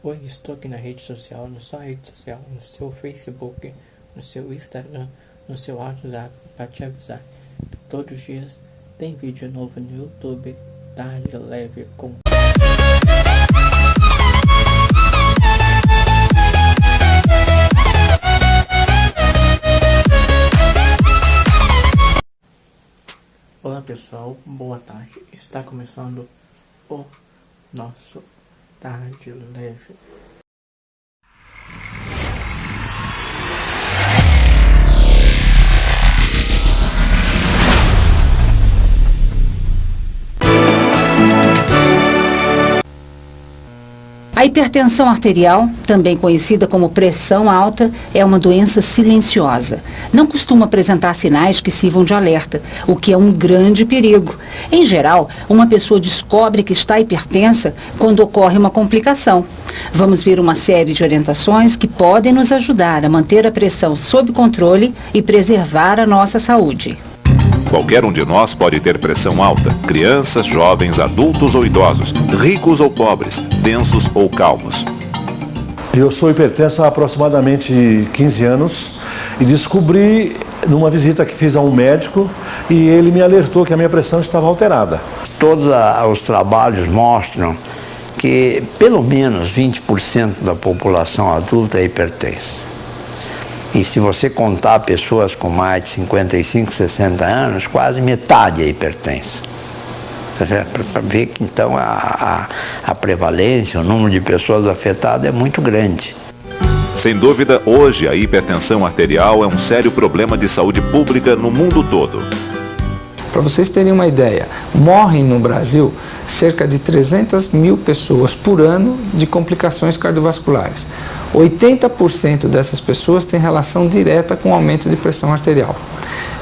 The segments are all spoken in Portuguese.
Oi, estou aqui na rede social, no seu Facebook, no seu Instagram, no seu WhatsApp, para te avisar que todos os dias tem vídeo novo no YouTube, Tarde Leve com... Olá pessoal, boa tarde. Está começando o nosso Tarde Leve. A hipertensão arterial, também conhecida como pressão alta, é uma doença silenciosa. Não costuma apresentar sinais que sirvam de alerta, o que é um grande perigo. Em geral, uma pessoa descobre que está hipertensa quando ocorre uma complicação. Vamos ver uma série de orientações que podem nos ajudar a manter a pressão sob controle e preservar a nossa saúde. Qualquer um de nós pode ter pressão alta, crianças, jovens, adultos ou idosos, ricos ou pobres, densos ou calmos. Eu sou hipertenso há aproximadamente 15 anos e descobri numa visita que fiz a um médico e ele me alertou que a minha pressão estava alterada. Todos os trabalhos mostram que pelo menos 20% da população adulta é hipertensa. E se você contar pessoas com mais de 55, 60 anos, quase metade é hipertensa. Para ver que então a prevalência, o número de pessoas afetadas é muito grande. Sem dúvida, hoje a hipertensão arterial é um sério problema de saúde pública no mundo todo. Para vocês terem uma ideia, morrem no Brasil cerca de 300 mil pessoas por ano de complicações cardiovasculares. 80% dessas pessoas têm relação direta com o aumento de pressão arterial.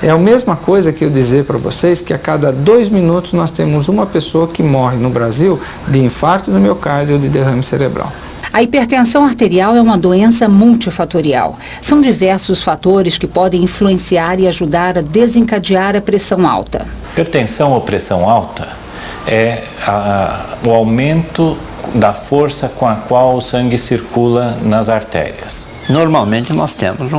É a mesma coisa que eu dizer para vocês que a cada 2 minutos nós temos uma pessoa que morre no Brasil de infarto do miocárdio ou de derrame cerebral. A hipertensão arterial é uma doença multifatorial. São diversos fatores que podem influenciar e ajudar a desencadear a pressão alta. Hipertensão ou pressão alta é o aumento da força com a qual o sangue circula nas artérias. Normalmente nós temos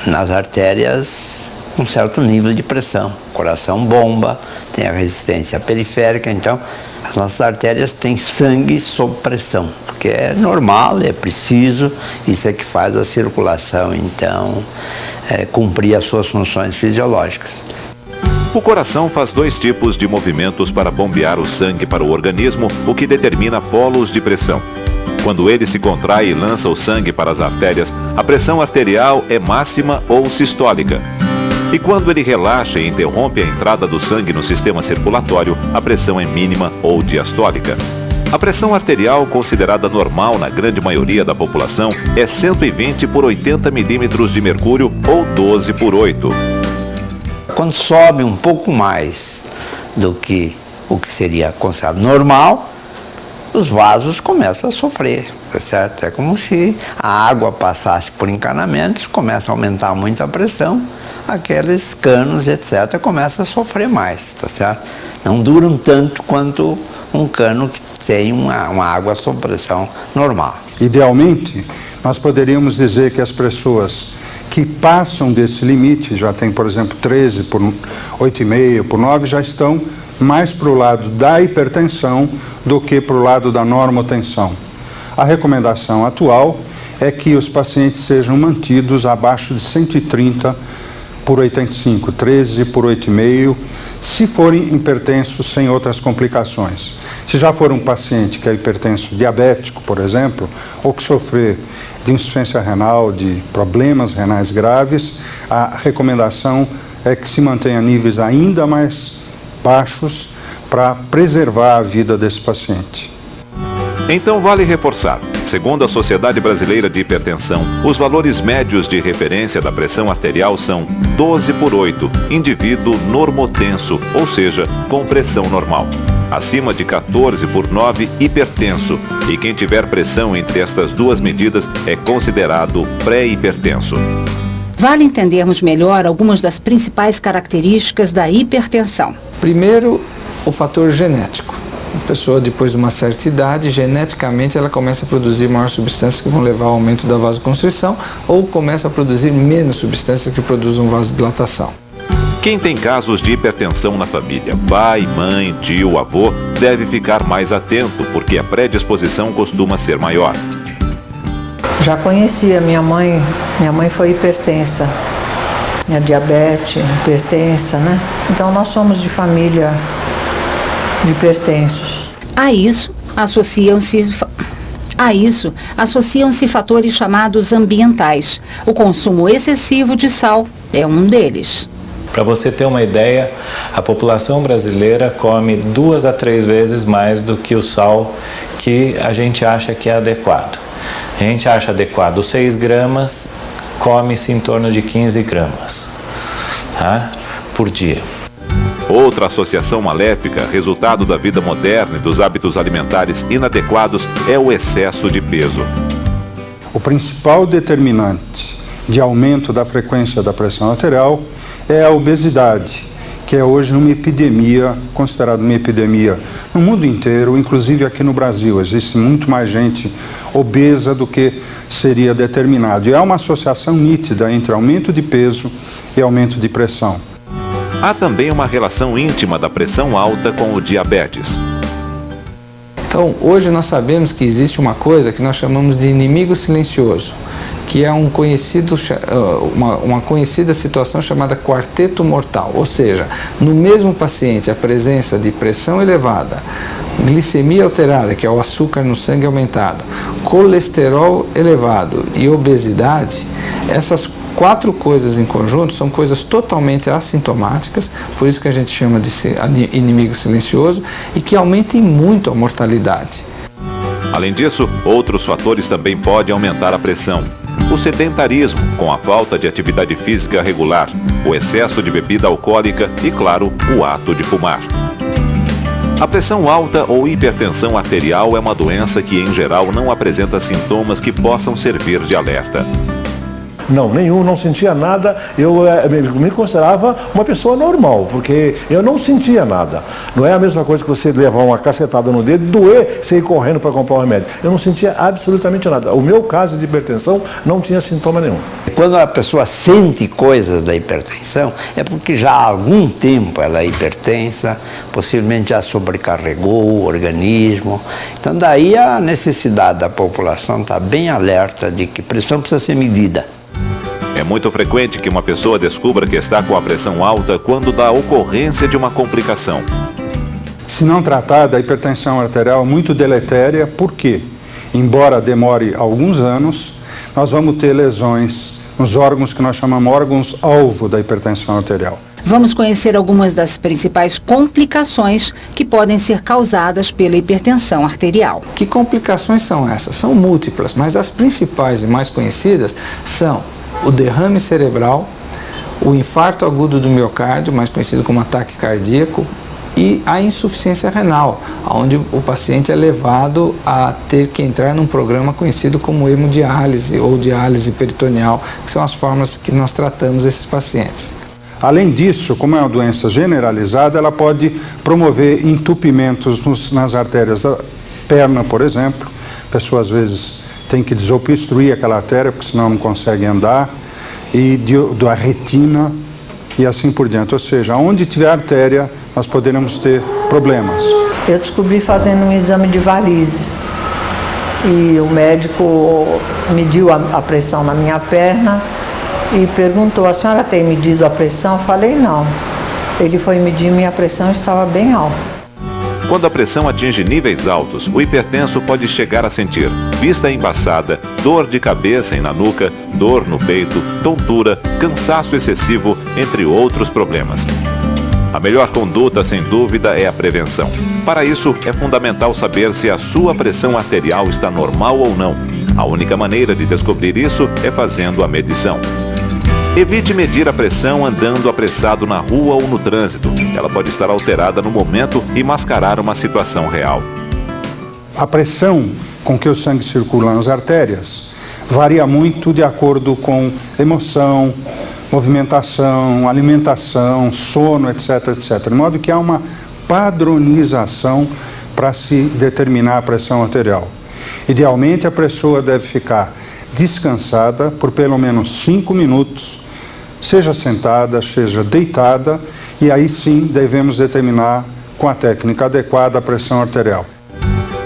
nas artérias um certo nível de pressão. O coração bomba, tem a resistência periférica, então as nossas artérias têm sangue sob pressão, porque é normal, é preciso, isso é que faz a circulação, então, cumprir as suas funções fisiológicas. O coração faz 2 tipos de movimentos para bombear o sangue para o organismo, o que determina polos de pressão. Quando ele se contrai e lança o sangue para as artérias, a pressão arterial é máxima ou sistólica. E quando ele relaxa e interrompe a entrada do sangue no sistema circulatório, a pressão é mínima ou diastólica. A pressão arterial, considerada normal na grande maioria da população, é 120 por 80 milímetros de mercúrio ou 12 por 8. Quando sobe um pouco mais do que o que seria considerado normal, os vasos começam a sofrer, tá certo? É como se a água passasse por encanamentos, começa a aumentar muito a pressão, aqueles canos, etc., começam a sofrer mais, tá certo? Não duram tanto quanto um cano que tem uma água sob pressão normal. Idealmente, nós poderíamos dizer que as pessoas que passam desse limite, já tem, por exemplo, 13 por 8,5 por 9, já estão mais para o lado da hipertensão do que para o lado da normotensão. A recomendação atual é que os pacientes sejam mantidos abaixo de 130 por 85, 13 por 8,5, se forem hipertensos sem outras complicações. Se já for um paciente que é hipertenso diabético, por exemplo, ou que sofrer de insuficiência renal, de problemas renais graves, a recomendação é que se mantenha níveis ainda mais baixos para preservar a vida desse paciente. Então vale reforçar, segundo a Sociedade Brasileira de Hipertensão, os valores médios de referência da pressão arterial são 12 por 8, indivíduo normotenso, ou seja, com pressão normal. Acima de 14 por 9, hipertenso, e quem tiver pressão entre estas duas medidas é considerado pré-hipertenso. Vale entendermos melhor algumas das principais características da hipertensão. Primeiro, o fator genético. A pessoa, depois de uma certa idade, geneticamente ela começa a produzir maiores substâncias que vão levar ao aumento da vasoconstrição ou começa a produzir menos substâncias que produzem vasodilatação. Quem tem casos de hipertensão na família, pai, mãe, tio, avô, deve ficar mais atento, porque a predisposição costuma ser maior. Já conhecia minha mãe foi hipertensa, minha diabetes, hipertensa, né? Então nós somos de família de hipertensos. A isso associam-se fatores chamados ambientais. O consumo excessivo de sal é um deles. Para você ter uma ideia, a população brasileira come 2 a 3 vezes mais do que o sal que a gente acha que é adequado. A gente acha adequado 6 gramas, come-se em torno de 15 gramas, tá? Por dia. Outra associação maléfica, resultado da vida moderna e dos hábitos alimentares inadequados, é o excesso de peso. O principal determinante de aumento da frequência da pressão arterial é a obesidade, que é hoje uma epidemia, considerada uma epidemia no mundo inteiro, inclusive aqui no Brasil. Existe muito mais gente obesa do que seria determinado. E há uma associação nítida entre aumento de peso e aumento de pressão. Há também uma relação íntima da pressão alta com o diabetes. Então, hoje nós sabemos que existe uma coisa que nós chamamos de inimigo silencioso, que é uma conhecida situação chamada quarteto mortal, ou seja, no mesmo paciente a presença de pressão elevada, glicemia alterada, que é o açúcar no sangue aumentado, colesterol elevado e obesidade, essas 4 coisas em conjunto são coisas totalmente assintomáticas, por isso que a gente chama de inimigo silencioso, e que aumentem muito a mortalidade. Além disso, outros fatores também podem aumentar a pressão. O sedentarismo, com a falta de atividade física regular, o excesso de bebida alcoólica e, claro, o ato de fumar. A pressão alta ou hipertensão arterial é uma doença que, em geral, não apresenta sintomas que possam servir de alerta. Não, nenhum, não sentia nada. Eu me considerava uma pessoa normal, porque eu não sentia nada. Não é a mesma coisa que você levar uma cacetada no dedo, doer, você ir correndo para comprar um remédio. Eu não sentia absolutamente nada. O meu caso de hipertensão não tinha sintoma nenhum. Quando a pessoa sente coisas da hipertensão, é porque já há algum tempo ela é hipertensa, possivelmente já sobrecarregou o organismo. Então daí a necessidade da população está bem alerta de que a pressão precisa ser medida. É muito frequente que uma pessoa descubra que está com a pressão alta quando da ocorrência de uma complicação. Se não tratada, a hipertensão arterial é muito deletéria, porque, embora demore alguns anos, nós vamos ter lesões nos órgãos que nós chamamos órgãos-alvo da hipertensão arterial. Vamos conhecer algumas das principais complicações que podem ser causadas pela hipertensão arterial. Que complicações são essas? São múltiplas, mas as principais e mais conhecidas são o derrame cerebral, o infarto agudo do miocárdio, mais conhecido como ataque cardíaco, e a insuficiência renal, onde o paciente é levado a ter que entrar num programa conhecido como hemodiálise ou diálise peritoneal, que são as formas que nós tratamos esses pacientes. Além disso, como é uma doença generalizada, ela pode promover entupimentos nas artérias da perna, por exemplo. A pessoa às vezes tem que desobstruir aquela artéria, porque senão não consegue andar, e da retina e assim por diante. Ou seja, onde tiver artéria, nós poderemos ter problemas. Eu descobri fazendo um exame de varizes e o médico mediu a pressão na minha perna e perguntou: a senhora tem medido a pressão? Eu falei: não. Ele foi medir minha pressão e estava bem alta. Quando a pressão atinge níveis altos, o hipertenso pode chegar a sentir vista embaçada, dor de cabeça e na nuca, dor no peito, tontura, cansaço excessivo, entre outros problemas. A melhor conduta, sem dúvida, é a prevenção. Para isso, é fundamental saber se a sua pressão arterial está normal ou não. A única maneira de descobrir isso é fazendo a medição. Evite medir a pressão andando apressado na rua ou no trânsito. Ela pode estar alterada no momento e mascarar uma situação real. A pressão com que o sangue circula nas artérias varia muito de acordo com emoção, movimentação, alimentação, sono, etc, etc. De modo que há uma padronização para se determinar a pressão arterial. Idealmente, a pessoa deve ficar descansada por pelo menos 5 minutos, seja sentada, seja deitada, e aí sim devemos determinar com a técnica adequada a pressão arterial.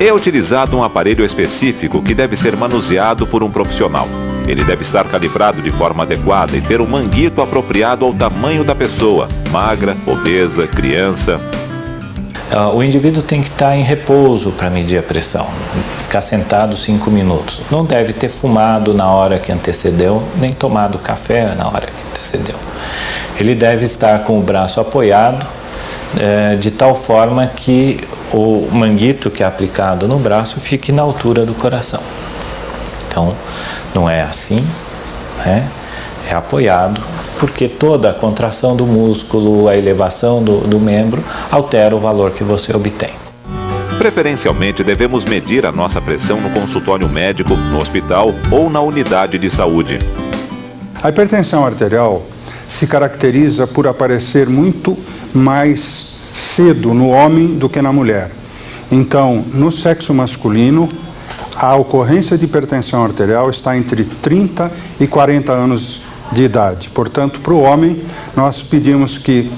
É utilizado um aparelho específico que deve ser manuseado por um profissional. Ele deve estar calibrado de forma adequada e ter um manguito apropriado ao tamanho da pessoa, magra, obesa, criança. O indivíduo tem que estar em repouso para medir a pressão, ficar sentado 5 minutos. Não deve ter fumado na hora que antecedeu, nem tomado café na hora que antecedeu. Ele deve estar com o braço apoiado, de tal forma que o manguito que é aplicado no braço fique na altura do coração. Então, não é assim, né? É apoiado, porque toda a contração do músculo, a elevação do membro, altera o valor que você obtém. Preferencialmente, devemos medir a nossa pressão no consultório médico, no hospital ou na unidade de saúde. A hipertensão arterial se caracteriza por aparecer muito mais cedo no homem do que na mulher. Então, no sexo masculino, a ocorrência de hipertensão arterial está entre 30 e 40 anos de idade. Portanto, para o homem, nós pedimos que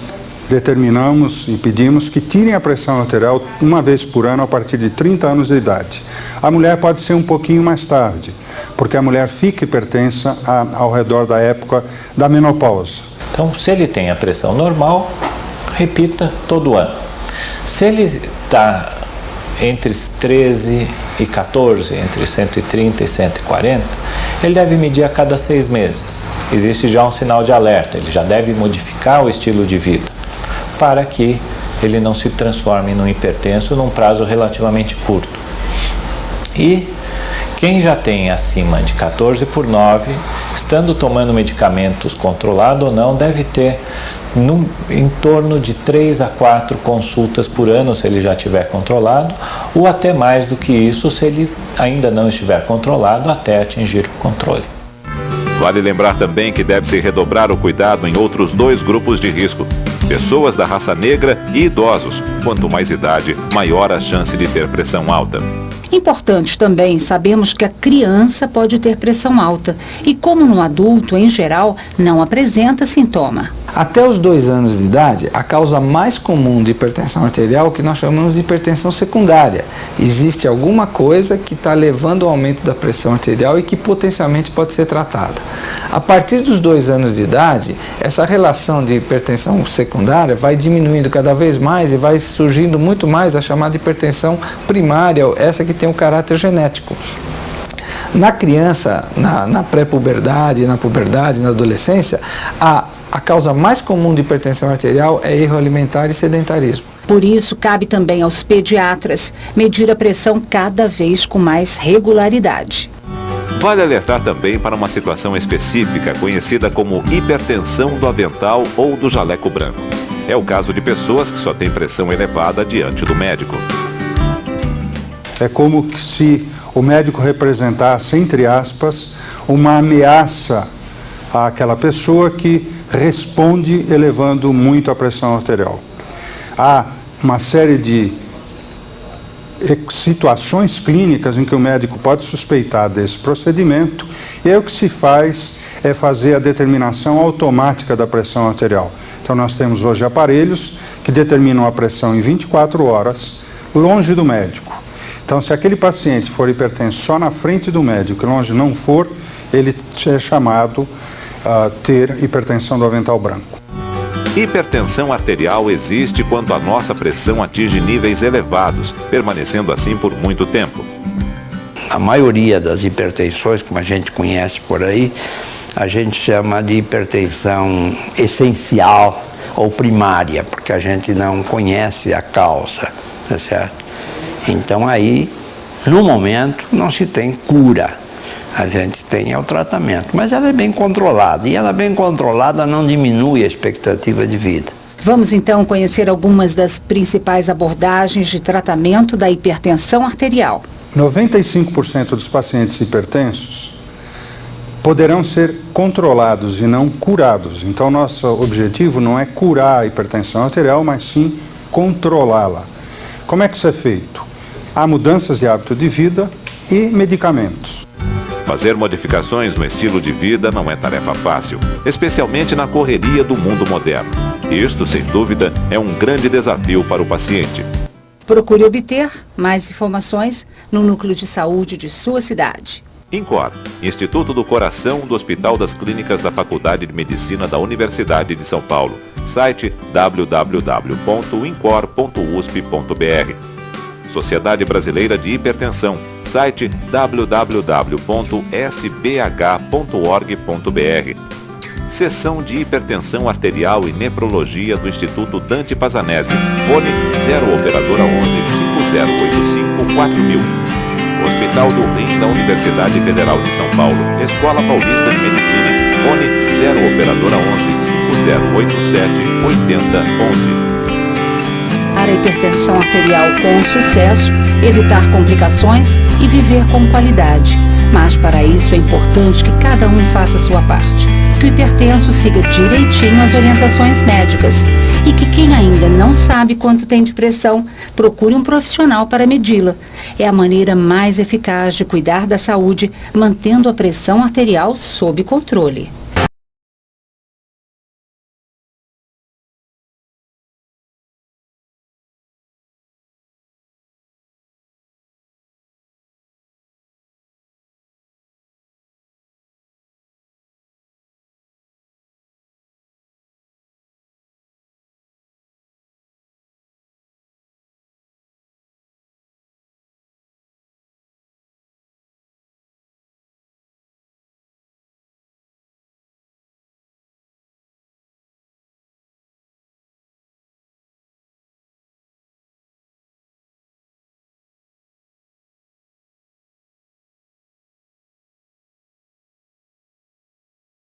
tirem a pressão arterial uma vez por ano a partir de 30 anos de idade. A mulher pode ser um pouquinho mais tarde, porque a mulher fica hipertensa ao redor da época da menopausa. Então, se ele tem a pressão normal, repita todo ano. Se ele está entre 13 e 14, entre 130 e 140, ele deve medir a cada 6 meses. Existe já um sinal de alerta, ele já deve modificar o estilo de vida para que ele não se transforme num hipertenso num prazo relativamente curto. E quem já tem acima de 14/9, estando tomando medicamentos controlado ou não, deve ter em torno de 3 a 4 consultas por ano se ele já estiver controlado, ou até mais do que isso se ele ainda não estiver controlado, até atingir o controle. Vale lembrar também que deve-se redobrar o cuidado em outros 2 grupos de risco: pessoas da raça negra e idosos. Quanto mais idade, maior a chance de ter pressão alta. Importante também sabermos que a criança pode ter pressão alta e, como no adulto, em geral, não apresenta sintoma. Até os 2 anos de idade, a causa mais comum de hipertensão arterial é o que nós chamamos de hipertensão secundária. Existe alguma coisa que está levando ao aumento da pressão arterial e que potencialmente pode ser tratada. A partir dos 2 anos de idade, essa relação de hipertensão secundária vai diminuindo cada vez mais e vai surgindo muito mais a chamada hipertensão primária, essa que tem um caráter genético. Na criança, na pré-puberdade, na puberdade, na adolescência, a causa mais comum de hipertensão arterial é erro alimentar e sedentarismo. Por isso, cabe também aos pediatras medir a pressão cada vez com mais regularidade. Vale alertar também para uma situação específica conhecida como hipertensão do avental ou do jaleco branco. É o caso de pessoas que só têm pressão elevada diante do médico. É como se o médico representasse, entre aspas, uma ameaça àquela pessoa que responde elevando muito a pressão arterial. Há uma série de situações clínicas em que o médico pode suspeitar desse procedimento, e aí o que se faz é fazer a determinação automática da pressão arterial. Então nós temos hoje aparelhos que determinam a pressão em 24 horas, longe do médico. Então, se aquele paciente for hipertenso só na frente do médico e longe não for, ele é chamado a ter hipertensão do avental branco. Hipertensão arterial existe quando a nossa pressão atinge níveis elevados, permanecendo assim por muito tempo. A maioria das hipertensões, como a gente conhece por aí, a gente chama de hipertensão essencial ou primária, porque a gente não conhece a causa, tá certo? Então aí, no momento, não se tem cura. A gente tem o tratamento, mas ela é bem controlada, e ela bem controlada não diminui a expectativa de vida. Vamos então conhecer algumas das principais abordagens de tratamento da hipertensão arterial. 95% dos pacientes hipertensos poderão ser controlados e não curados. Então, nosso objetivo não é curar a hipertensão arterial, mas sim controlá-la. Como é que isso é feito? há mudanças de hábito de vida e medicamentos. Fazer modificações no estilo de vida não é tarefa fácil, especialmente na correria do mundo moderno. Isto, sem dúvida, é um grande desafio para o paciente. Procure obter mais informações no núcleo de saúde de sua cidade. INCOR, Instituto do Coração do Hospital das Clínicas da Faculdade de Medicina da Universidade de São Paulo. Site www.incor.usp.br. Sociedade Brasileira de Hipertensão. Site www.sbh.org.br. Seção de Hipertensão Arterial e Nefrologia do Instituto Dante Pazanese. Fone 0 operadora 11 5085 4000. Hospital do Rim da Universidade Federal de São Paulo. Escola Paulista de Medicina. Fone 0 operadora 11 5087 8011. Para a hipertensão arterial com sucesso, evitar complicações e viver com qualidade. Mas para isso é importante que cada um faça a sua parte. Que o hipertenso siga direitinho as orientações médicas e que quem ainda não sabe quanto tem de pressão, procure um profissional para medi-la. É a maneira mais eficaz de cuidar da saúde, mantendo a pressão arterial sob controle.